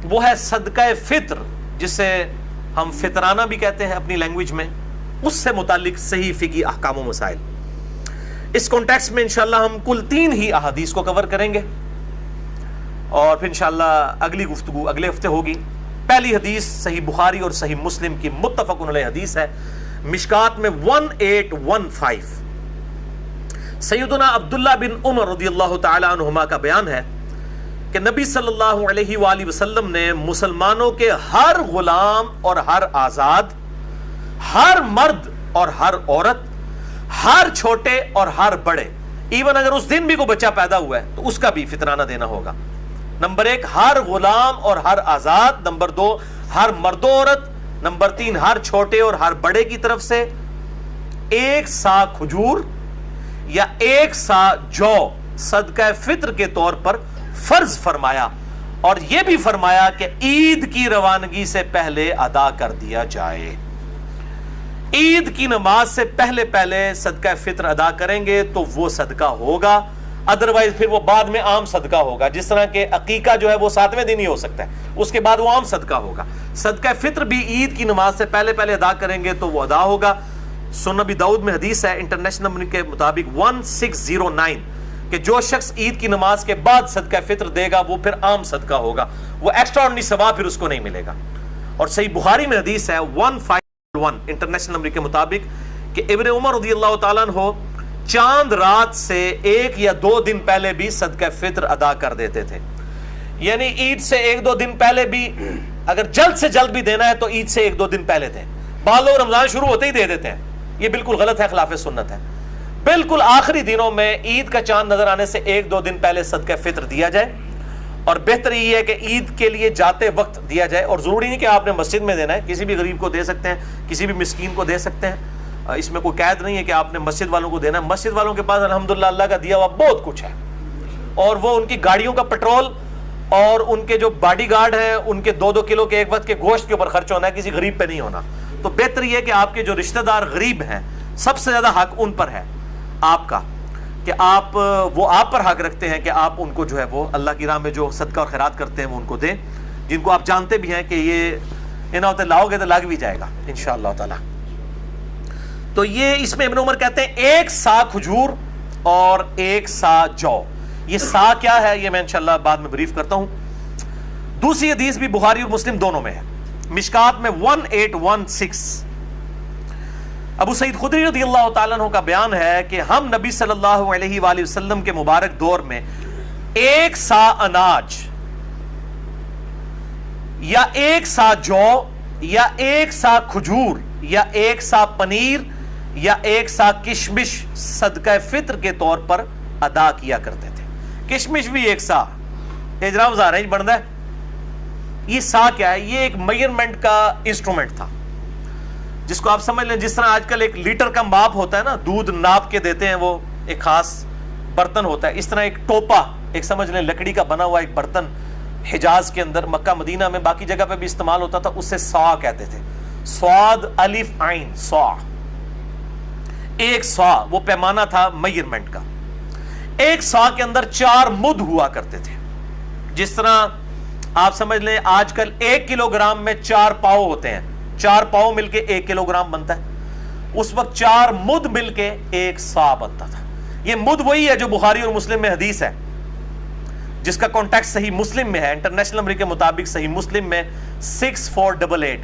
وہ ہے صدقہ فطر، جسے ہم فطرانہ بھی کہتے ہیں اپنی لینگویج میں، اس سے متعلق صحیح فقہی احکام و مسائل۔ اس کانٹیکسٹ میں انشاءاللہ ہم کل 3 ہی احادیث کو کور کریں گے، اور پھر انشاءاللہ اگلی گفتگو اگلے ہفتے ہوگی۔ پہلی حدیث صحیح بخاری اور صحیح مسلم کی متفق علیہ حدیث ہے، مشکات میں 1815۔ سیدنا عبداللہ بن عمر رضی اللہ تعالی عنہما کا بیان ہے کہ نبی صلی اللہ علیہ وآلہ وسلم نے مسلمانوں کے ہر غلام اور ہر آزاد، ہر مرد اور ہر عورت، ہر چھوٹے اور ہر بڑے، ایون اگر اس دن بھی کوئی بچہ پیدا ہوا ہے تو اس کا بھی فطرانہ دینا ہوگا۔ نمبر 1 ہر غلام اور ہر آزاد، نمبر 2 ہر مرد و عورت، نمبر 3 ہر چھوٹے اور ہر بڑے کی طرف سے 1 سا کھجور یا 1 سا جو صدقہ فطر کے طور پر فرض فرمایا، اور یہ بھی فرمایا کہ عید کی روانگی سے پہلے ادا کر دیا جائے۔ عید کی نماز سے پہلے صدقہ فطر ادا کریں گے تو وہ صدقہ ہوگا، ادروائز پھر وہ بعد میں عام صدقہ ہوگا، جس طرح کہ عقیقہ جو ہے وہ 7ویں دن ہی ہو سکتا ہے، اس کے بعد وہ عام صدقہ ہوگا۔ صدقہ فطر بھی عید کی نماز سے پہلے ادا کریں گے تو وہ ادا ہوگا۔ سنن ابی داؤد میں حدیث ہے انٹرنیشنل نمبر کے مطابق 1609 کہ جو شخص عید کی نماز کے بعد صدقہ فطر دے گا وہ پھر عام صدقہ ہوگا، وہ ایکسٹرا آرڈنری ثواب پھر اس کو نہیں ملے گا۔ اور صحیح بخاری میں حدیث ہے 1501 انٹرنیشنل نمبر کے مطابق کہ ابن عمر رضی اللہ تعالیٰ عنہ چاند رات سے 1 یا 2 دن پہلے بھی صدقہ فطر ادا کر دیتے تھے، یعنی عید سے 1-2 دن پہلے بھی، اگر جلد سے جلد بھی دینا ہے تو عید سے 1-2 دن پہلے دیں۔ بعض لوگ رمضان شروع ہوتے ہی دے دیتے ہیں، یہ بالکل غلط ہے، خلاف سنت ہے۔ بالکل آخری دنوں میں عید کا چاند نظر آنے سے 1-2 دن پہلے صدقہ فطر دیا جائے، اور بہتر یہ ہے کہ عید کے لیے جاتے وقت دیا جائے، اور ضروری نہیں کہ آپ نے مسجد میں دینا ہے، کسی بھی غریب کو دے سکتے ہیں، کسی بھی مسکین کو دے سکتے ہیں، اس میں کوئی قید نہیں ہے کہ آپ نے مسجد والوں کو دینا ہے۔ مسجد والوں کے پاس الحمدللہ اللہ کا دیا ہوا بہت کچھ ہے، اور وہ ان کی گاڑیوں کا پیٹرول اور ان کے جو باڈی گارڈ ہیں ان کے 2-2 کلو کے ایک وقت کے گوشت کے اوپر خرچ ہونا ہے، کسی غریب پہ نہیں ہونا۔ تو بہتر یہ ہے کہ آپ کے جو رشتہ دار غریب ہیں، سب سے زیادہ حق ان پر ہے آپ کا، کہ وہ آپ پر حق رکھتے ہیں کہ آپ ان کو جو ہے وہ اللہ کی راہ میں جو صدقہ اور خیرات کرتے ہیں وہ ان کو دیں، جن کو آپ جانتے بھی ہیں کہ یہ انہوں نے لاؤ گے تو لگ بھی جائے گا انشاءاللہ تعالی۔ تو یہ اس میں ابن عمر کہتے ہیں 1 سا کھجور اور 1 سا جو۔ یہ سا کیا ہے یہ میں انشاءاللہ بعد میں بریف کرتا ہوں۔ دوسری حدیث بھی بخاری اور مسلم دونوں میں ہے، مشکات میں 1816۔ ابو سعید خدری رضی اللہ تعالیٰ عنہ کا بیان ہے کہ ہم نبی صلی اللہ علیہ وآلہ وسلم کے مبارک دور میں 1 سا اناج یا 1 سا جو یا 1 سا کھجور یا 1 سا پنیر یا 1 سا کشمش صدقہ فطر کے طور پر ادا کیا کرتے تھے۔ کشمش بھی 1 سا، اجرام ظاہر ہے بنتا ہے۔ یہ سا کیا ہے؟ یہ ایک میئرمنٹ کا انسٹرومنٹ تھا، جس کو آپ سمجھ لیں جس طرح آج کل ایک لیٹر کا ماپ ہوتا ہے نا، دودھ ناپ کے دیتے ہیں، وہ ایک خاص برتن ہوتا ہے، اس طرح ایک ٹوپا، ایک سمجھ لیں لکڑی کا بنا ہوا ایک برتن حجاز کے اندر، مکہ مدینہ میں، باقی جگہ پہ بھی استعمال ہوتا تھا، اس سے سا کہتے تھے، صاد الف عین سا، 1 سا وہ پیمانہ تھا میئرمنٹ کا۔ 1 سا کے اندر 4 مد ہوا کرتے تھے، جس طرح آپ سمجھ لیں آج کل 1 کلو گرام میں 4 پاؤ ہوتے ہیں، 4 پاؤ مل کے 1 کلو گرام بنتا ہے، اس وقت 4 مد مل کے 1 سا بنتا تھا۔ یہ مد وہی ہے جو بخاری اور مسلم میں حدیث ہے، جس کا کانٹیکٹ صحیح مسلم میں ہے، انٹرنیشنل نمبر کے مطابق صحیح مسلم میں 6488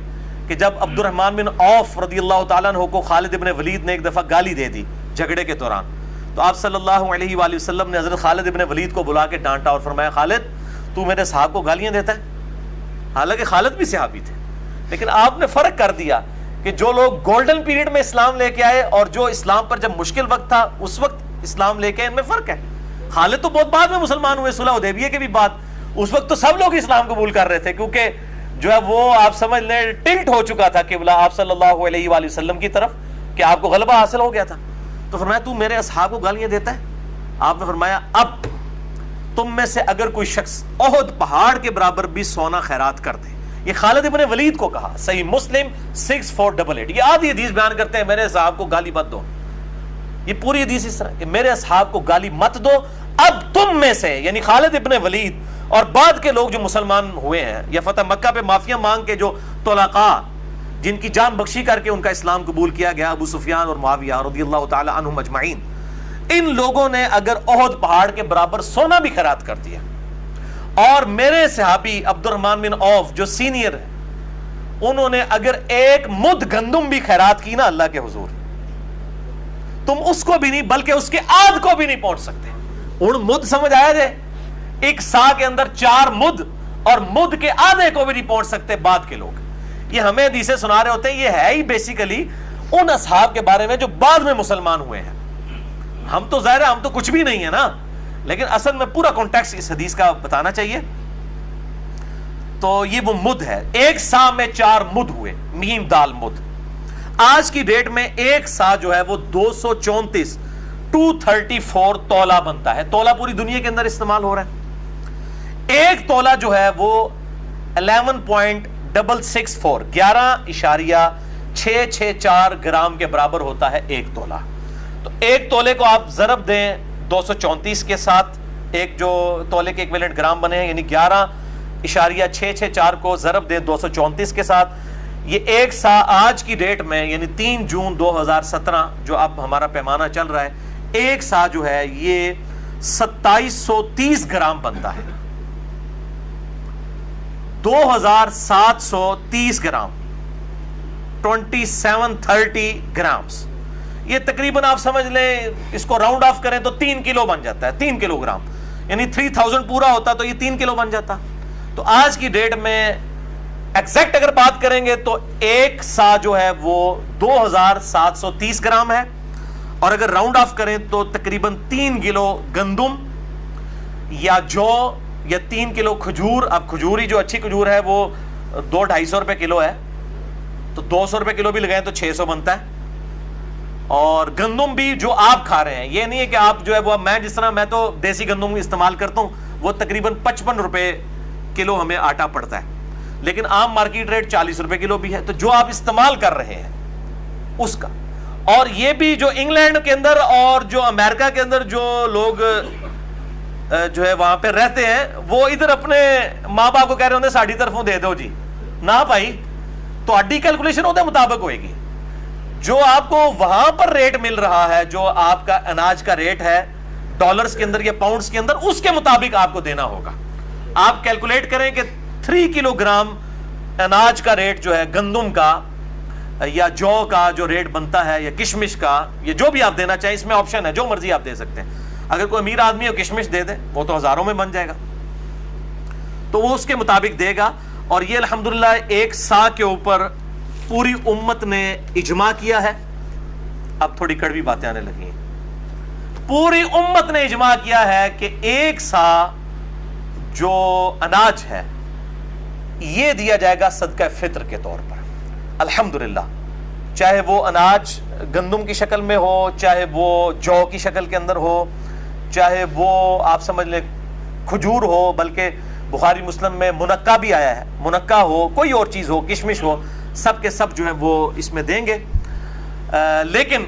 کہ جب عبد الرحمن بن عوف رضی اللہ تعالیٰ عنہ کو خالد ابن ولید نے ایک دفعہ گالی دے دی جھگڑے کے دوران، تو آپ صلی اللہ علیہ وآلہ وسلم نے حضرت خالد ابن ولید کو بلا کے ڈانٹا اور فرمایا، خالد تو میرے صحابہ کو گالیاں دیتا ہے؟ حالانکہ خالد بھی صحابی تھے، لیکن آپ نے فرق کر دیا کہ جو لوگ گولڈن پیریڈ میں اسلام لے کے آئے اور جو اسلام پر جب مشکل وقت تھا اس وقت اسلام لے کے ان میں فرق ہے۔ خالد تو بہت بعد میں مسلمان ہوئے، صلح حدیبیہ کے بھی بعد، اس وقت تو سب لوگ اسلام قبول کر رہے تھے، کیونکہ جو ہے وہ آپ سمجھ لیں ٹلٹ ہو چکا تھا قبلہ آپ صلی اللہ علیہ وآلہ وسلم کی طرف، کہ آپ کو غلبہ حاصل ہو گیا تھا۔ تو فرمایا تو میرے اصحاب کو گالیاں دیتا ہے؟ آپ نے فرمایا اب تم میں سے اگر کوئی شخص احد پہاڑ کے برابر بھی سونا خیرات کر دے، یہ خالد ابن ولید کو کہا، صحیح مسلم 6488، یہ آدھی حدیث بیان کرتے ہیں میرے اصحاب کو گالی مت دو، یہ پوری حدیث اس طرح کہ میرے اصحاب کو گالی مت دو، اب تم میں سے یعنی خالد ابن ولید اور بعد کے لوگ جو مسلمان ہوئے ہیں یا فتح مکہ پہ معافیاں مانگ کے جو طلقاء جن کی جان بخشی کر کے ان کا اسلام قبول کیا گیا، ابو سفیان اور معاویہ رضی اللہ تعالی عنہم اجمعین، ان لوگوں نے اگر احد پہاڑ کے برابر سونا بھی خیرات کر دیا، اور میرے صحابی عبد الرحمن بن عوف جو سینئر ہے، انہوں نے اگر ایک مد گندم بھی خیرات کی نا اللہ کے حضور، تم اس کو بھی نہیں بلکہ اس کے آدھ کو بھی نہیں پہنچ سکتے۔ ان مد سمجھ آیا جائے، ایک سا کے اندر 4 مد، اور مد کے آدھے کو بھی نہیں پہنچ سکتے بعد کے لوگ۔ یہ ہمیں حدیثیں سنا رہے ہوتے ہیں، یہ ہے ہی بیسیکلی ان اصحاب کے بارے میں جو بعد میں مسلمان ہوئے ہیں۔ ہم تو ظاہر ہے ہم تو کچھ بھی نہیں ہے نا، لیکن اصل میں پورا کانٹیکسٹ اس حدیث کا بتانا چاہیے۔ تو یہ وہ مد ہے، ایک سا میں 4 مد ہوئے، میم دال مد۔ آج کی ڈیٹ میں ایک سا جو ہے وہ 234 تولہ بنتا ہے۔ تولہ پوری دنیا کے اندر استعمال ہو رہا ہے۔ ایک تولہ جو ہے وہ 11.664 گرام کے برابر ہوتا ہے ایک تولہ۔ تو ایک تولے کو آپ ضرب دیں 234 کے ساتھ، ایک جو تولے کے ایکویلنٹ گرام بنے ہیں، یعنی 11.664 کو ضرب دیں 234 کے ساتھ، یہ ایک سا آج کی ڈیٹ میں یعنی 3 جون 2017 جو اب ہمارا پیمانہ چل رہا ہے، ایک سا جو ہے یہ 2730 گرام بنتا ہے۔ 2730 گرام، 2730 گرامز، یہ تقریباً آپ سمجھ لیں اس کو راؤنڈ آف کریں تو 3 کلو بن جاتا ہے، 3 کلو گرام، یعنی 3000 پورا ہوتا تو یہ 3 کلو بن جاتا۔ تو آج کی ڈیٹ میں ایگزیکٹ اگر بات کریں گے تو ایک سا جو ہے وہ 2730 گرام ہے، اور اگر راؤنڈ آف کریں تو تقریباً 3 کلو گندم یا جو یا 3 کلو کھجور۔ اب کھجور ہی جو اچھی کھجور ہے وہ 200-250 روپے کلو ہے، تو 200 روپے کلو بھی لگائیں تو 600 بنتا ہے۔ اور گندم بھی جو آپ کھا رہے ہیں، یہ نہیں ہے کہ آپ جو ہے وہ، میں جس طرح میں تو دیسی گندم استعمال کرتا ہوں، وہ تقریباً 55 روپے کلو ہمیں آٹا پڑتا ہے، لیکن عام مارکیٹ ریٹ 40 روپے کلو بھی ہے۔ تو جو آپ استعمال کر رہے ہیں اس کا، اور یہ بھی جو انگلینڈ کے اندر اور جو امریکہ کے اندر جو لوگ جو ہے وہاں پہ رہتے ہیں، وہ ادھر اپنے ماں باپ کو کہہ رہے ہوتے ساڑھی طرفوں دے دو جی، نہ بھائی، تو اڈی کیلکولیشن ہوتے مطابق ہوئے گی۔ جو آپ کو وہاں پر ریٹ مل رہا ہے، جو آپ کا اناج کا ریٹ ہے ڈالرز کے اندر یا پاؤنڈز کے اندر، اس کے مطابق آپ کو دینا ہوگا۔ آپ کیلکولیٹ کریں کہ 3 کلو گرام اناج کا ریٹ جو ہے گندم کا یا جو کا جو ریٹ بنتا ہے یا کشمش کا، یہ جو بھی آپ دینا چاہیں، اس میں آپشن ہے، جو مرضی آپ دے سکتے ہیں۔ اگر کوئی امیر آدمی ہو کشمش دے دے، وہ تو ہزاروں میں بن جائے گا، تو وہ اس کے مطابق دے گا۔ اور یہ الحمدللہ ایک سا کے اوپر پوری امت نے اجماع کیا ہے۔ اب تھوڑی کڑوی باتیں آنے لگی ہیں۔ پوری امت نے اجماع کیا ہے کہ ایک سا جو اناج ہے یہ دیا جائے گا صدقہ فطر کے طور پر، الحمدللہ، چاہے وہ اناج گندم کی شکل میں ہو، چاہے وہ جو کی شکل کے اندر ہو، چاہے وہ آپ سمجھ لیں کھجور ہو، بلکہ بخاری مسلم میں منقع بھی آیا ہے، منقع ہو، کوئی اور چیز ہو، کشمش ہو، سب کے سب جو ہے وہ اس میں دیں گے۔ لیکن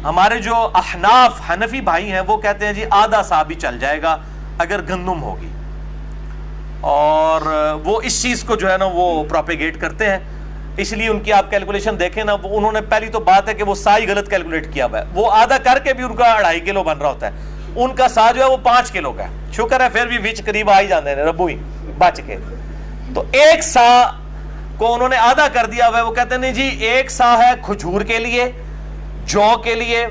ہمارے جو احناف حنفی بھائی ہیں وہ کہتے ہیں جی آدھا سا بھی چل جائے گا اگر گندم ہوگی، اور وہ اس چیز کو جو ہے نا وہ پروپیگیٹ کرتے ہیں۔ اس لیے ان کی آپ کیلکولیشن دیکھیں نا، وہ انہوں نے پہلی تو بات ہے کہ وہ سا ہی غلط کیلکولیٹ کیا ہوا ہے، وہ آدھا کر کے بھی ان کا 2.5 کلو بن رہا ہوتا ہے، ان کا سا جو ہے وہ 5 کلو کا ہے، شکر ہے پھر بھی وچ قریب آ ہی جاندے ہیں ربو ہی بچ کے۔ تو ایک سا کو انہوں نے آدھا کر دیا ہوا ہے، وہ کہتے ہیں نہیں جی ایک سا ہے کھجور کے لیے، جو کے لیے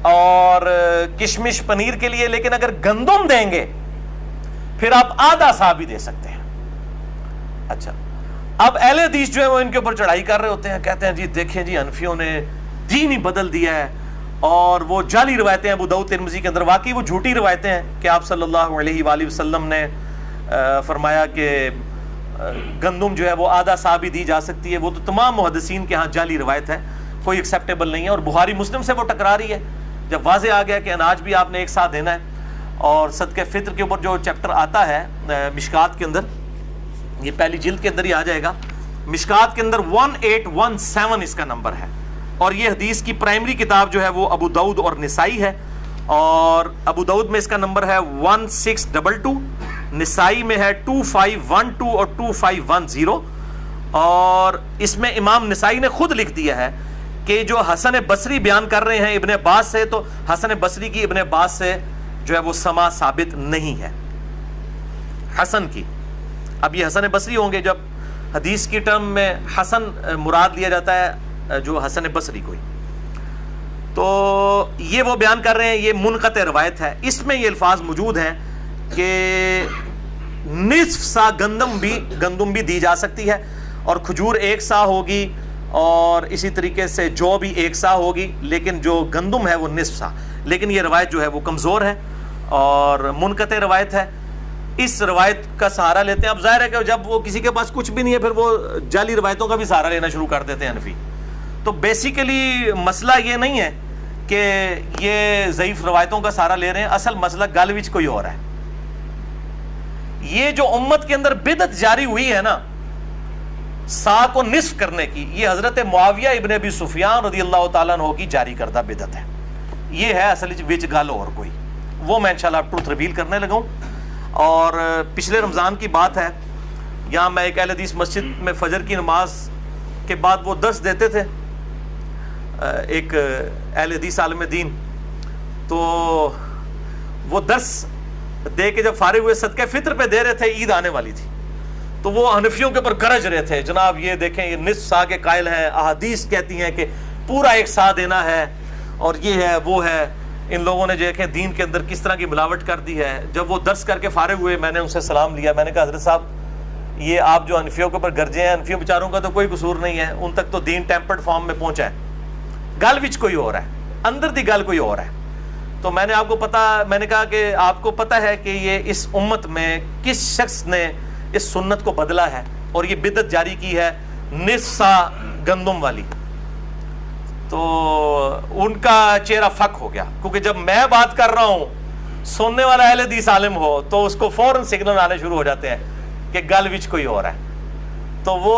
اور کشمش پنیر کے لیے، لیکن اگر گندم دیں گے پھر آپ آدھا سا بھی دے سکتے ہیں۔ اچھا، اب اہل حدیث جو ہے وہ ان کے اوپر چڑھائی کر رہے ہوتے ہیں، کہتے ہیں جی دیکھیں جی حنفیوں نے دین ہی بدل دیا ہے، اور وہ جعلی روایتیں ابو داؤد ترمذی کے اندر، واقعی وہ جھوٹی روایتیں ہیں کہ آپ صلی اللہ علیہ وآلہ وسلم نے فرمایا کہ گندم جو ہے وہ آدھا سا بھی دی جا سکتی ہے، وہ تو تمام محدثین کے ہاں جعلی روایت ہے، کوئی ایکسیپٹیبل نہیں ہے، اور بخاری مسلم سے وہ ٹکرا رہی ہے۔ جب واضح آ گیا کہ اناج بھی آپ نے ایک سا دینا ہے، اور صدقہ فطر کے اوپر جو چیپٹر آتا ہے مشکات کے اندر، یہ پہلی جلد کے اندر ہی آ جائے گا، مشکات کے اندر 1817 اس کا نمبر ہے، اور یہ حدیث کی پرائمری کتاب جو ہے وہ ابو داؤد اور نسائی ہے، اور ابو داؤد میں اس کا نمبر ہے 1622، نسائی میں ہے 2512 اور 2510، اور اس میں امام نسائی نے خود لکھ دیا ہے کہ جو حسن بصری بیان کر رہے ہیں ابن عباس سے، تو حسن بصری کی ابن عباس سے جو ہے وہ سما ثابت نہیں ہے حسن کی۔ اب یہ حسن بصری ہوں گے، جب حدیث کی ٹرم میں حسن مراد لیا جاتا ہے جو حسن بصری کوئی، تو یہ وہ بیان کر رہے ہیں یہ منقطع روایت ہے۔ اس میں یہ الفاظ موجود ہیں کہ نصف سا گندم بھی دی جا سکتی ہے، اور کھجور 1 سا ہوگی، اور اسی طریقے سے جو بھی 1 سا ہوگی، لیکن جو گندم ہے وہ نصف سا۔ لیکن یہ روایت جو ہے وہ کمزور ہے اور منقطع روایت ہے۔ اس روایت کا سہارا لیتے ہیں۔ اب ظاہر ہے کہ جب وہ کسی کے پاس کچھ بھی نہیں ہے پھر وہ جعلی روایتوں کا بھی سہارا لینا شروع کر دیتے ہیں حنفی۔ تو بیسیکلی مسئلہ یہ نہیں ہے کہ یہ ضعیف روایتوں کا سہارا لے رہے ہیں، اصل مسئلہ گل وچ کوئی اور ہے۔ یہ جو امت کے اندر بدعت جاری ہوئی ہے نا سا کو نصف کرنے کی، یہ حضرت معاویہ ابن ابی سفیان رضی اللہ تعالیٰ عنہ کی جاری کردہ بدعت ہے۔ یہ ہے اصل وچ گل اور کوئی، وہ میں انشاءاللہ ٹروتھ ریویل کرنے لگا ہوں۔ اور پچھلے رمضان کی بات ہے، یہاں میں ایک اہل حدیث مسجد میں فجر کی نماز کے بعد وہ درس دیتے تھے، ایک اہل حدیث عالم دین، تو وہ درس دے کے جب فارغ ہوئے صدقہ فطر پہ دے رہے تھے، عید آنے والی تھی، تو وہ حنفیوں کے اوپر گرج رہے تھے، جناب یہ دیکھیں یہ نصف سا کے قائل ہیں، احادیث کہتی ہیں کہ پورا 1 سا دینا ہے، اور یہ ہے وہ ہے، ان لوگوں نے دیکھیں دین کے اندر کس طرح کی ملاوٹ کر دی ہے۔ جب وہ درس کر کے فارغ ہوئے میں نے ان سے سلام لیا، میں نے کہا حضرت صاحب یہ آپ جو حنفیوں کے اوپر گرجے ہیں، حنفیوں بیچاروں کا تو کوئی قصور نہیں ہے، ان تک تو دین ٹیمپرڈ فارم میں پہنچا ہے، گل وچ کوئی اور ہے، اندر دی گل کوئی اور ہے۔ تو میں نے کہا کہ آپ کو پتہ ہے کہ یہ اس امت میں کس شخص نے اس سنت کو بدلا ہے اور یہ بدعت جاری کی ہے نصف سا گندم والی؟ تو ان کا چہرہ فک ہو گیا، کیونکہ جب میں بات کر رہا ہوں سننے والا اہل حدیث عالم ہو تو اس کو فوراً سگنل آنے شروع ہو جاتے ہیں کہ گل وچ کوئی اور ہے۔ تو وہ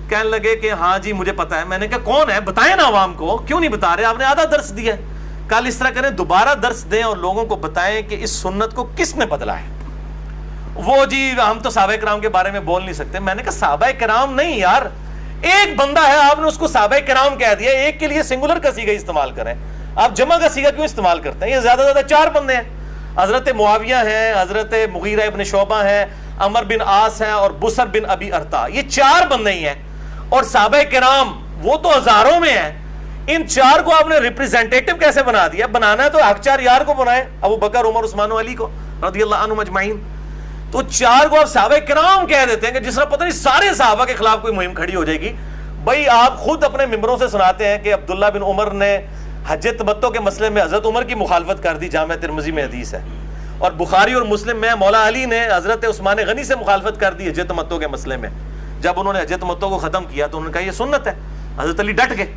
کہنے لگے کہ ہاں جی مجھے پتا ہے۔ میں نے کہا کون ہے، بتائیں نا عوام کو، کیوں نہیں بتا رہے؟ آپ نے آدھا درس دیا ہے، کل اس طرح کریں دوبارہ درس دیں اور لوگوں کو بتائیں کہ اس سنت کو کس نے بدلا ہے۔ وہ جی ہم تو صحابہ کرام کے بارے میں بول نہیں سکتے۔ میں نے کہا صحابہ کرام نہیں یار، ایک بندہ ہے، آپ نے اس کو صحابہ کرام کہہ دیا، ایک کے لیے سنگولر کا صیغہ استعمال کریں، آپ جمع کا صیغہ کیوں استعمال کرتے ہیں؟ یہ زیادہ سے زیادہ 4 بندے ہیں، حضرت معاویہ ہیں، حضرت مغیرہ ابن شعبہ ہیں، عمر بن عاص ہیں، اور بسر بن ابی ارطا، یہ 4 بندے ہی ہیں۔ اور صحابہ کرام وہ تو ہزاروں میں ہیں، ان 4 کو آپ نے ریپریزنٹیٹو کیسے بنا دیا؟ بنانا ہے تو حق 4 یار کو بنائے، ابو بکر، عمر، عثمان و علی کو رضی اللہ عنہم اجمعین۔ تو 4 کو آپ صحابہ کرام کہہ دیتے ہیں کہ جس طرح پتہ نہیں سارے صحابہ کے خلاف کوئی مہم کھڑی ہو جائے گی۔ بھائی آپ خود اپنے ممبروں سے سناتے ہیں کہ عبداللہ بن عمر نے حج تمتع کے مسئلے میں حضرت عمر کی مخالفت کر دی، جامع ترمذی میں حدیث ہے، اور بخاری اور مسلم میں مولا علی نے حضرت عثمان غنی سے مخالفت کر دی حج تمتع کے مسئلے میں۔ جب انہوں نے حج تمتع کو ختم کیا تو انہوں نے کہا یہ سنت ہے، حضرت علی ڈٹ گئے،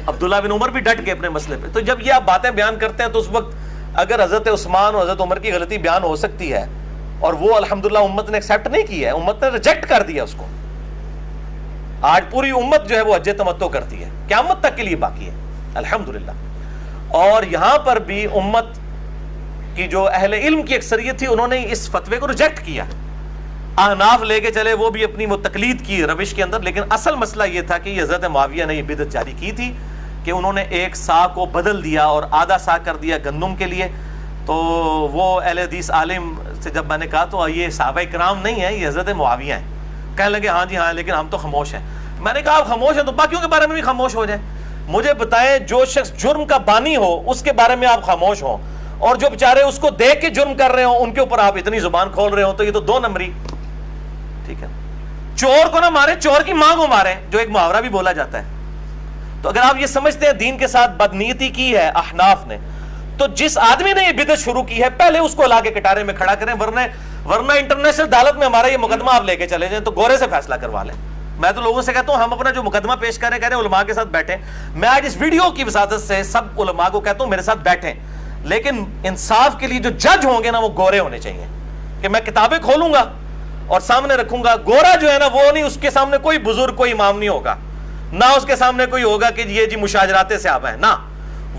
عبداللہ بن عمر بھی ڈٹ گئے اپنے مسئلے پہ۔ تو جب یہ آپ باتیں بیان کرتے ہیں تو اس وقت اگر حضرت عثمان اور حضرت عمر کی غلطی بیان ہو سکتی ہے، اور وہ الحمدللہ امت نے ایکسیپٹ نہیں کی ہے، امت نے ریجیکٹ کر دیا اس کو، آج پوری امت جو ہے وہ حج تمتع کرتی ہے، قیامت تک کے لیے باقی ہے الحمدللہ۔ اور یہاں پر بھی امت کی جو اہل علم کی اکثریت تھی انہوں نے اس فتوے کو ریجیکٹ کیا، احناف لے کے چلے وہ بھی اپنی وہ تقلید کی روش کے اندر، لیکن اصل مسئلہ یہ تھا کہ یہ حضرت معاویہ نے یہ بدعت جاری کی تھی کہ انہوں نے 1 سا کو بدل دیا اور آدھا سا کر دیا گندم کے لیے۔ تو وہ اہل حدیث عالم سے جب میں نے کہا تو یہ صحابہ کرام نہیں ہیں، یہ حضرت معاویہ ہیں، کہنے لگے ہاں جی ہاں لیکن ہم تو خاموش ہیں۔ میں نے کہا آپ خاموش ہیں تو باقیوں کے بارے میں بھی خاموش ہو جائیں، مجھے بتائیں جو شخص جرم کا بانی ہو اس کے بارے میں آپ خاموش ہوں، اور جو بیچارے اس کو دیکھ کے جرم کر رہے ہوں ان کے اوپر آپ اتنی زبان کھول رہے ہوں، تو یہ تو 2 نمبری، ٹھیک ہے۔ چور کو نہ مارے، چور کی ماں کو مارے، جو ایک محاورہ بھی بولا جاتا ہے۔ تو اگر آپ یہ سمجھتے ہیں دین کے ساتھ بدنیتی کی ہے احناف نے، تو جس آدمی نے یہ بدعت شروع کی ہے پہلے اس کو لا کے کٹارے میں کھڑا کریں، ورنہ انٹرنیشنل عدالت میں ہمارا یہ مقدمہ آپ لے کے چلے جائیں تو گورے سے فیصلہ کروا لیں۔ میں تو لوگوں سے کہتا ہوں ہم اپنا جو مقدمہ پیش کریں کہہ رہے ہیں علماء کے ساتھ بیٹھیں، میں آج اس ویڈیو کی وساطت سے سب علماء کو کہتا ہوں میرے ساتھ بیٹھیں، لیکن انصاف کے لیے جو جج ہوں گے نا وہ گورے ہونے چاہیے، کہ میں کتابیں کھولوں گا اور سامنے رکھوں گا، گورا جو ہے نا وہ نہیں، اس کے سامنے کوئی بزرگ کوئی امام نہیں ہوگا، نہ اس کے سامنے کوئی ہوگا کہ یہ جی مشاجرات صحابہ ہیں، نہ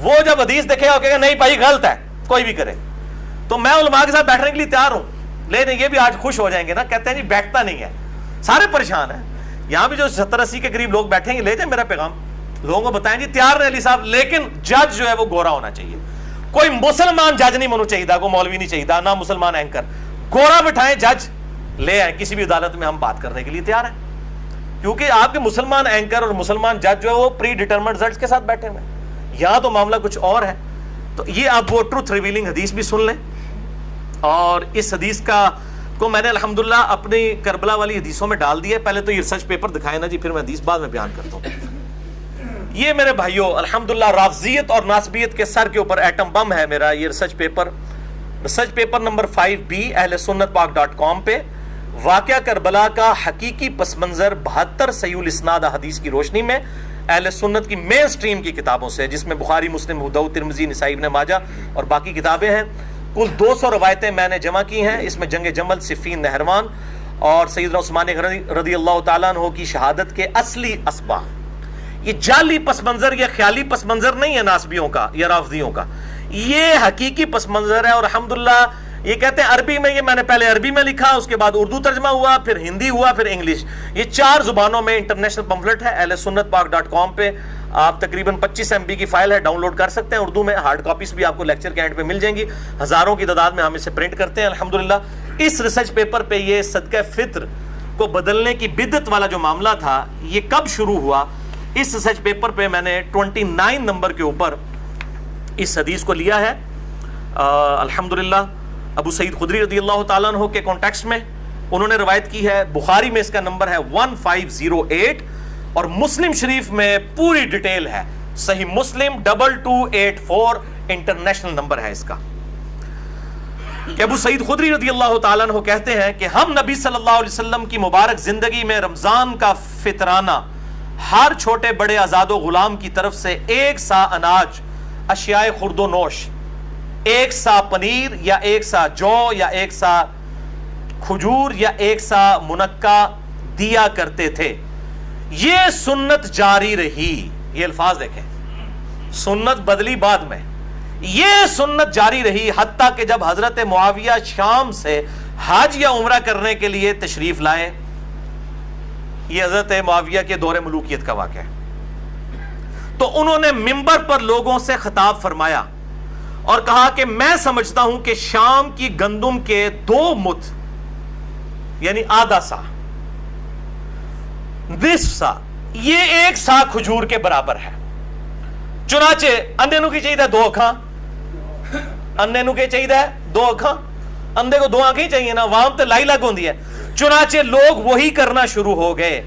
وہ جب حدیث دیکھے گا کہے گا نہیں بھائی غلط ہے، کوئی بھی کرے، تو میں علماء کے ساتھ بیٹھنے کے لیے تیار ہوں، لیکن یہ بھی آج خوش ہو جائیں گے نا، کہتے ہیں جی بیٹھتا نہیں ہے، سارے پریشان ہیں یہاں بھی جو 70-80 کے قریب لوگ بیٹھیں گے، لے جائیں میرا پیغام، لوگوں کو بتائیں جی تیار رہے علی صاحب، لیکن جج جو ہے وہ گورا ہونا چاہیے، کوئی مسلمان جج نہیں ہونا چاہیے، کوئی مولوی نہیں چاہیے، نہ مسلمان اینکر، گورا بٹھائیں جج لے آئیں، کسی بھی عدالت میں ہم بات کرنے کے لیے تیار ہیں، کیونکہ آپ کے مسلمان اینکر اور مسلمان جج جو ہے وہ پری ڈیٹرمنڈ رزلٹس کے ساتھ بیٹھے ہوئے ہیں، یہاں تو معاملہ کچھ اور ہے۔ تو یہ آپ وہ ٹروتھ ریویلنگ حدیث بھی سن لیں، اور اس حدیث کو میں نے الحمدللہ اپنی کربلا والی حدیثوں میں ڈال دیا ہے، پہلے تو یہ ریسرچ پیپر دکھائے نا جی، پھر میں حدیث بعد میں بیان کرتا ہوں۔ یہ میرے بھائیوں الحمدللہ رافضیت اور ناسبیت کے سر کے اوپر ایٹم بم ہے میرا یہ ریسرچ پیپر نمبر 5B اہل سنت پاک.com پہ، واقعہ کربلا کا حقیقی پس منظر 72 صحیح الاسناد حدیث کی روشنی میں اہل سنت کی مین سٹریم کی کتابوں سے، جس میں بخاری، مسلم، ابو داؤد، ترمذی، نسائی، ابن ماجہ اور باقی کتابیں ہیں۔ کل 200 روایتیں میں نے جمع کی ہیں، اس میں جنگ جمل، صفین، نہروان اور سیدنا عثمان رضی اللہ تعالیٰ عنہ کی شہادت کے اصلی اسباق۔ یہ جعلی پس منظر یا خیالی پس منظر نہیں ہے ناسبیوں کا یا رافضیوں کا، یہ حقیقی پس منظر ہے، اور الحمدللہ یہ کہتے ہیں عربی میں، یہ میں نے پہلے عربی میں لکھا، اس کے بعد اردو ترجمہ ہوا، پھر ہندی ہوا، پھر انگلش، یہ 4 زبانوں میں انٹرنیشنل پمفلٹ ہے اہل سنت پاک.com پہ۔ آپ تقریباً 25 MB کی فائل ہے، ڈاؤن لوڈ کر سکتے ہیں، اردو میں ہارڈ کاپیز بھی آپ کو لیکچر کے اینڈ پہ مل جائیں گی، ہزاروں کی تعداد میں ہم اسے پرنٹ کرتے ہیں الحمدللہ۔ اس ریسرچ پیپر پہ یہ صدقہ فطر کو بدلنے کی بدعت والا جو معاملہ تھا یہ کب شروع ہوا، اس ریسرچ پیپر پہ میں نے 29 نمبر کے اوپر اس حدیث کو لیا ہے الحمدللہ۔ ابو سعید خدری رضی اللہ تعالیٰ عنہ کے کانٹیکسٹ میں انہوں نے روایت کی ہے، بخاری میں اس کا نمبر ہے 1508 اور مسلم شریف میں پوری ڈیٹیل ہے، صحیح مسلم 2284 انٹرنیشنل نمبر ہے اس کا، کہ ابو سعید خدری رضی اللہ تعالیٰ عنہ کہتے ہیں کہ ہم نبی صلی اللہ علیہ وسلم کی مبارک زندگی میں رمضان کا فطرانہ ہر چھوٹے بڑے آزاد و غلام کی طرف سے 1 سا اناج، اشیاء خرد و نوش، 1 سا پنیر یا 1 سا جو یا 1 سا کھجور یا 1 سا منقع دیا کرتے تھے۔ یہ سنت جاری رہی، یہ الفاظ دیکھیں، سنت بدلی بعد میں، یہ سنت جاری رہی حتیٰ کہ جب حضرت معاویہ شام سے حج یا عمرہ کرنے کے لیے تشریف لائے۔ یہ حضرت معاویہ کے دور ملوکیت کا واقعہ ہے۔ تو انہوں نے منبر پر لوگوں سے خطاب فرمایا اور کہا کہ میں سمجھتا ہوں کہ شام کی گندم کے 2 مد یعنی آدھا سا، نصف سا، یہ 1 سا کھجور کے برابر ہے۔ چنانچہ اندھے نو کی چاہیے 2 اکھاں، اندھے نو کی چاہیے 2 اکھاں، اندھے کو 2 آنکھیں ہی چاہیے نا، وہاں تے لائی لگ ہوندی ہے۔ چنانچہ لوگ وہی کرنا شروع ہو گئے۔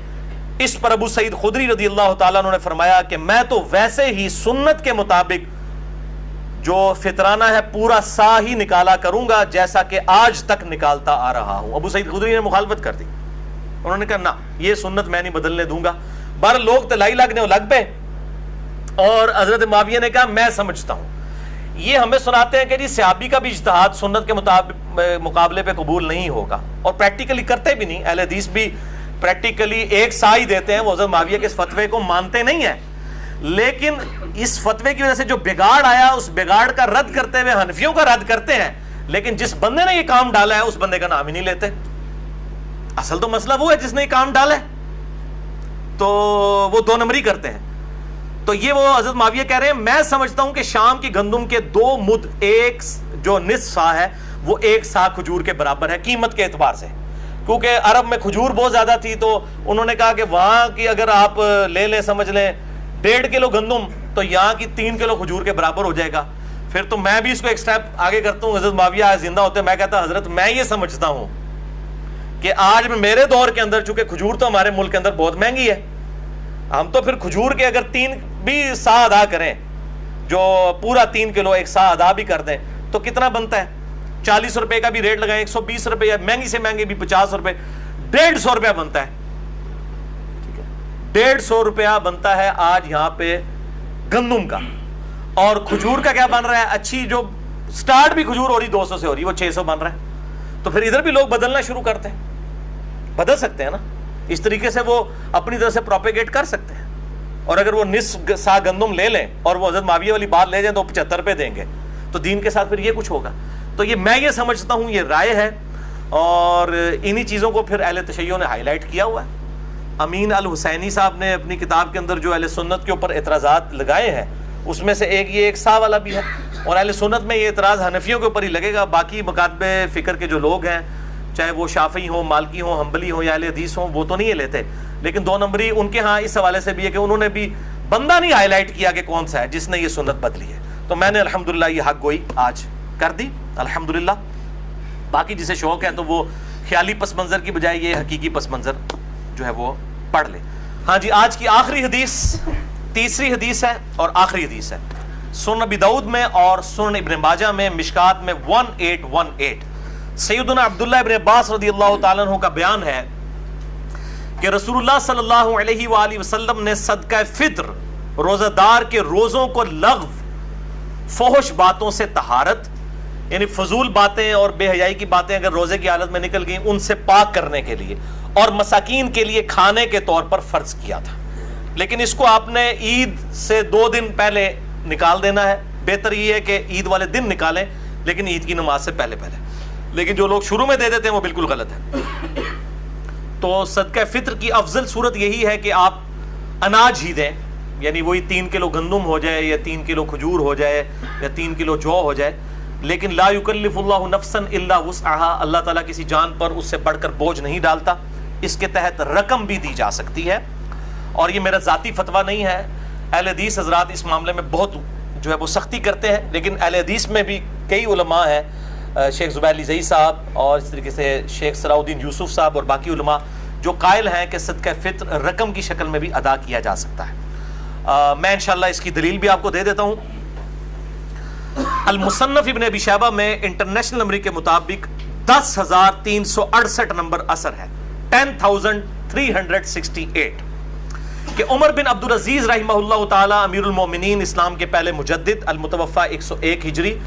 اس پر ابو سعید خدری رضی اللہ تعالیٰ عنہ نے فرمایا کہ میں تو ویسے ہی سنت کے مطابق جو فطرانہ ہے پورا سا ہی نکالا کروں گا جیسا کہ آج تک نکالتا آ رہا ہوں۔ ابو سعید خدری نے مخالفت کر دی، انہوں نے کہا نہ، یہ سنت میں نہیں بدلنے دوں گا۔ بار لوگ تلائی لگنے لگ پہ، اور حضرت معاویہ نے کہا میں سمجھتا ہوں۔ یہ ہمیں سناتے ہیں کہ جی صحابی کا بھی اجتہاد سنت کے مقابلے پہ قبول نہیں ہوگا، اور پریکٹیکلی کرتے بھی نہیں، اہل حدیث بھی پریکٹیکلی 1 سا ہی دیتے ہیں، وہ حضرت معاویہ کے اس فتوے کو مانتے نہیں ہیں۔ لیکن اس فتوے کی وجہ سے جو بگاڑ آیا، اس بگاڑ کا رد کرتے ہوئے حنفیوں کا رد کرتے ہیں، لیکن جس بندے نے یہ کام ڈالا ہے اس بندے کا نام ہی نہیں لیتے۔ اصل تو مسئلہ وہ ہے جس نے یہ کام ڈالا ہے، تو وہ 2 نمبری کرتے ہیں۔ تو یہ وہ حضرت معاویہ کہہ رہے ہیں میں سمجھتا ہوں کہ شام کی گندم کے 2 مد، 1 جو نصف سا ہے وہ 1 سا کھجور کے برابر ہے قیمت کے اعتبار سے، کیونکہ عرب میں کھجور بہت زیادہ تھی، تو انہوں نے کہا کہ وہاں کی اگر آپ لے لیں، سمجھ لیں 1.5 کلو گندم، تو یہاں کی 3 کلو کھجور کے برابر ہو جائے گا۔ پھر تو میں بھی اس کو ایک سٹیپ آگے کرتا ہوں، حضرت معاویہ زندہ ہوتے میں کہتا حضرت میں یہ سمجھتا ہوں کہ آج میرے دور کے اندر چونکہ کھجور تو ہمارے ملک کے اندر بہت مہنگی ہے، ہم تو پھر کھجور کے اگر 3 بھی سا ادا کریں، جو پورا 3 کلو 1 سا ادا بھی کر دیں تو کتنا بنتا ہے؟ 40 روپے کا بھی ریٹ لگائیں، 120 روپے، یا مہنگی سے مہنگی بھی 50 روپے، 150 روپیہ بنتا ہے۔ 150 روپیہ بنتا ہے آج یہاں پہ گندم کا، اور کھجور کا کیا بن رہا ہے؟ اچھی جو سٹارٹ بھی کھجور ہو رہی 200 سے ہو رہی، وہ 600 بن رہا ہے۔ تو پھر ادھر بھی لوگ بدلنا شروع کرتے ہیں، بدل سکتے ہیں نا، اس طریقے سے وہ اپنی طرح سے پروپیگیٹ کر سکتے ہیں۔ اور اگر وہ نصف سا گندم لے لیں اور وہ حضرت معاویہ والی بات لے جائیں تو 75 روپے دیں گے، تو دین کے ساتھ پھر یہ کچھ ہوگا۔ تو تو میں یہ سمجھتا ہوں یہ رائے ہے، اور انہی چیزوں کو پھر اہل تشیع نے ہائی لائٹ کیا ہوا ہے۔ امین الحسینی صاحب نے اپنی کتاب کے اندر جو اہل سنت کے اوپر اعتراضات لگائے ہیں اس میں سے ایک سا والا بھی ہے، اور اہل سنت میں یہ اعتراض حنفیوں کے اوپر ہی لگے گا، باقی مکاتب فکر کے جو لوگ ہیں چاہے وہ شافعی ہوں، مالکی ہوں، حنبلی ہوں یا اہل حدیث ہوں، وہ تو نہیں لیتے، لیکن 2 نمبری ان کے ہاں اس حوالے سے بھی ہے کہ انہوں نے بھی بندہ نہیں ہائی لائٹ کیا کہ کون سا ہے جس نے یہ سنت بدلی ہے۔ تو میں نے الحمدللہ یہ حق گوئی آج کر دی الحمدللہ۔ باقی جسے شوق ہے تو وہ خیالی پس منظر کی بجائے یہ حقیقی پس منظر جو ہے وہ پڑھ لے۔ ہاں جی، آج کی آخری حدیث تیسری حدیث ہے اور آخری حدیث ہے، سنن ابی داؤد میں اور سنن ابن ماجہ میں، مشکات میں 1818۔ سیدنا عبداللہ ابن عباس رضی اللہ تعالیٰ عنہ کا بیان ہے کہ رسول اللہ صلی اللہ علیہ وآلہ وسلم نے صدقہ فطر، روزہ دار کے روزوں کو لغو، فحش باتوں سے طہارت، یعنی فضول باتیں اور بے حیائی کی باتیں اگر روزے کی حالت میں نکل گئیں ان سے پاک کرنے کے لیے اور مساکین کے لیے کھانے کے طور پر فرض کیا تھا۔ لیکن اس کو آپ نے عید سے 2 دن پہلے نکال دینا ہے۔ بہتر یہ ہے کہ عید والے دن نکالیں لیکن عید کی نماز سے پہلے، لیکن جو لوگ شروع میں دے دیتے ہیں وہ بالکل غلط ہے۔ تو صدقہ فطر کی افضل صورت یہی ہے کہ آپ اناج ہی دیں، یعنی وہی 3 کلو گندم ہو جائے یا 3 کلو کھجور ہو جائے یا 3 کلو جو ہو جائے، لیکن لا یکلف اللہ نفسا الا وسعها، اللہ تعالیٰ کسی جان پر اس سے بڑھ کر بوجھ نہیں ڈالتا۔ اس کے تحت رقم بھی دی جا سکتی ہے، اور یہ میرا ذاتی فتویٰ نہیں ہے، اہل حدیث حضرات اس معاملے میں بہت جو ہے وہ سختی کرتے ہیں، لیکن اہل حدیث میں بھی کئی علماء ہیں، شیخ زبیر علی زئی صاحب اور اس طریقے سے شیخ صلاح الدین یوسف صاحب اور باقی علماء جو قائل ہیں کہ صدقہ فطر رقم کی شکل میں بھی ادا کیا جا سکتا ہے۔ میں انشاءاللہ اس کی دلیل بھی آپ کو دے دیتا ہوں۔ المصنف ابن ابی شیبہ میں انٹرنیشنل نمبر کے مطابق 10,368 نمبر اثر ہے، 10,368، کہ عمر بن عبدالعزیز رحمہ اللہ تعالی امیر المومنین، اسلام کے پہلے مجدد، المتوفی 101 ہجری،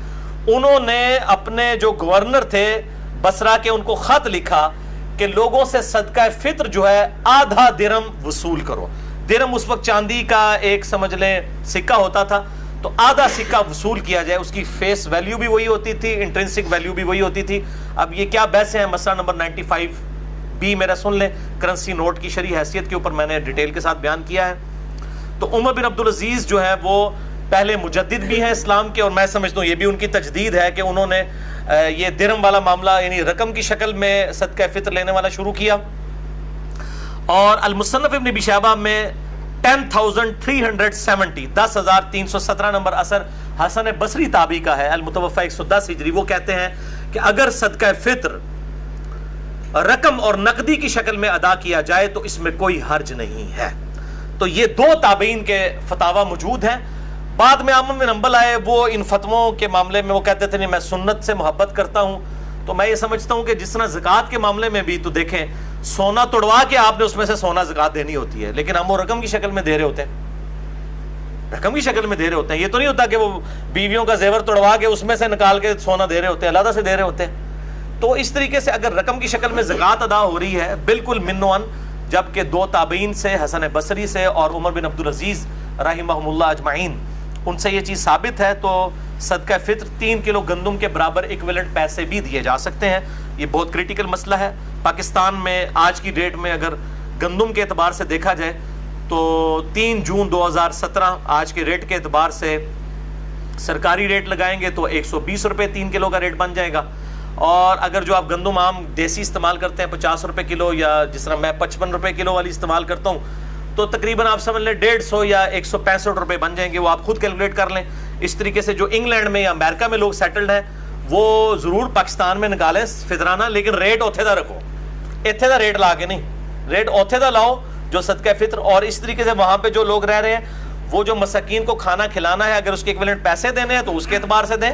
انہوں نے اپنے جو گورنر تھے بصرہ کے ان کو خط لکھا کہ لوگوں سے صدقہ فطر جو ہے آدھا درم وصول کرو۔ درم اس وقت چاندی کا ایک سمجھ لیں سکہ ہوتا تھا، تو آدھا سکہ وصول کیا جائے، اس کی فیس ویلیو بھی وہی ہوتی تھی، انٹرنسک ویلیو بھی وہی ہوتی تھی۔ اب یہ کیا بحث ہیں، مسئلہ نمبر 95B میرا سن لیں، کرنسی نوٹ کی شرعی حیثیت کے اوپر میں نے ڈیٹیل کے ساتھ بیان کیا ہے۔ تو عمر بن عبدالعزیز جو ہے وہ پہلے مجدد بھی ہیں اسلام کے، اور میں سمجھتا ہوں یہ بھی ان کی تجدید ہے کہ انہوں نے یہ درم والا معاملہ یعنی رقم کی شکل میں صدقہ فطر لینے والا شروع کیا۔ اور المصنف ابن ابی شیبہ میں 10,370 10,317 نمبر اثر حسن بصری تابعی کا ہے، المتوفی 110 ہجری، وہ کہتے ہیں کہ اگر صدقہ فطر رقم اور نقدی کی شکل میں ادا کیا جائے تو اس میں کوئی حرج نہیں ہے۔ تو یہ 2 تابعین کے فتاوی موجود ہیں۔ بعد میں احمد بن حنبل آئے، وہ ان فتووں کے معاملے میں وہ کہتے تھے نہیں میں سنت سے محبت کرتا ہوں۔ تو میں یہ سمجھتا ہوں کہ جس طرح زکوٰۃ کے معاملے میں بھی تو دیکھیں سونا توڑوا کے آپ نے اس میں سے سونا زکوٰۃ دینی ہوتی ہے، لیکن ہم وہ رقم کی شکل میں دے رہے ہوتے ہیں، رقم کی شکل میں دے رہے ہوتے ہیں۔ یہ تو نہیں ہوتا کہ وہ بیویوں کا زیور توڑوا کے اس میں سے نکال کے سونا دے رہے ہوتے ہیں، علیحدہ سے دے رہے ہوتے ہیں۔ تو اس طریقے سے اگر رقم کی شکل میں زکوٰۃ ادا ہو رہی ہے بالکل منوان، جبکہ 2 تابعین سے، حسن بصری سے اور عمر بن عبدالعزیز رحمہم اللہ اجمعین، ان سے یہ چیز ثابت ہے، تو صدقہ فطر 3 کلو گندم کے برابر ایکویلنٹ پیسے بھی دیے جا سکتے ہیں۔ یہ بہت کریٹیکل مسئلہ ہے۔ پاکستان میں آج کی ڈیٹ میں اگر گندم کے اعتبار سے دیکھا جائے تو 3 جون 2017 آج کے ریٹ کے اعتبار سے سرکاری ریٹ لگائیں گے تو 120 روپے 3 کلو کا ریٹ بن جائے گا، اور اگر جو آپ گندم عام دیسی استعمال کرتے ہیں 50 روپے کلو، یا جس طرح میں 55 روپے کلو والی استعمال کرتا ہوں، تو تقریباً آپ سمجھ لیں 150 یا 165 روپے بن جائیں گے، وہ آپ خود کیلکولیٹ کر لیں۔ اس طریقے سے جو انگلینڈ میں یا امریکہ میں لوگ سیٹلڈ ہیں وہ ضرور پاکستان میں نکالیں فطرانہ، لیکن ریٹ اوتھے دا رکھو، ایتھے دا ریٹ لا کے نہیں، ریٹ اوتھے دا لاؤ جو صدقہ فطر۔ اور اس طریقے سے وہاں پہ جو لوگ رہ رہے ہیں وہ جو مساکین کو کھانا کھلانا ہے، اگر اس کے ایکویلنٹ پیسے دینے ہیں تو اس کے اعتبار سے دیں،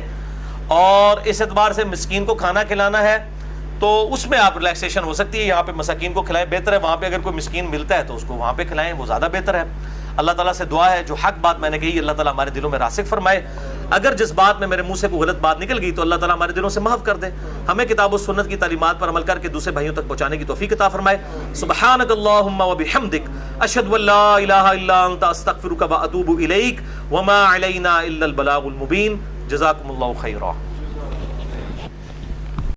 اور اس اعتبار سے مسکین کو کھانا کھلانا ہے تو اس میں آپ ریلیکسیشن ہو سکتی ہے، یہاں پہ مساکین کو کھلائیں، بہتر ہے وہاں پہ اگر کوئی مسکین ملتا ہے تو اس کو وہاں پہ کھلائیں، وہ زیادہ بہتر ہے۔ اللہ تعالیٰ سے دعا ہے جو حق بات میں نے کہی اللہ تعالیٰ ہمارے دلوں میں راسخ فرمائے، اگر جس بات میں میرے منہ سے کوئی غلط بات نکل گئی تو اللہ تعالیٰ ہمارے دلوں سے محو کر دے، ہمیں کتاب و سنت کی تعلیمات پر عمل کر کے دوسرے بھائیوں تک پہنچانے کی توفیق عطا فرمائے۔ سبحانک اللہم و بحمدک، اشہد ان لا الہ الا انت، استغفرک و اتوب الیک، وما علینا الا البلاغ المبین۔ جزاکم اللہ خیرا۔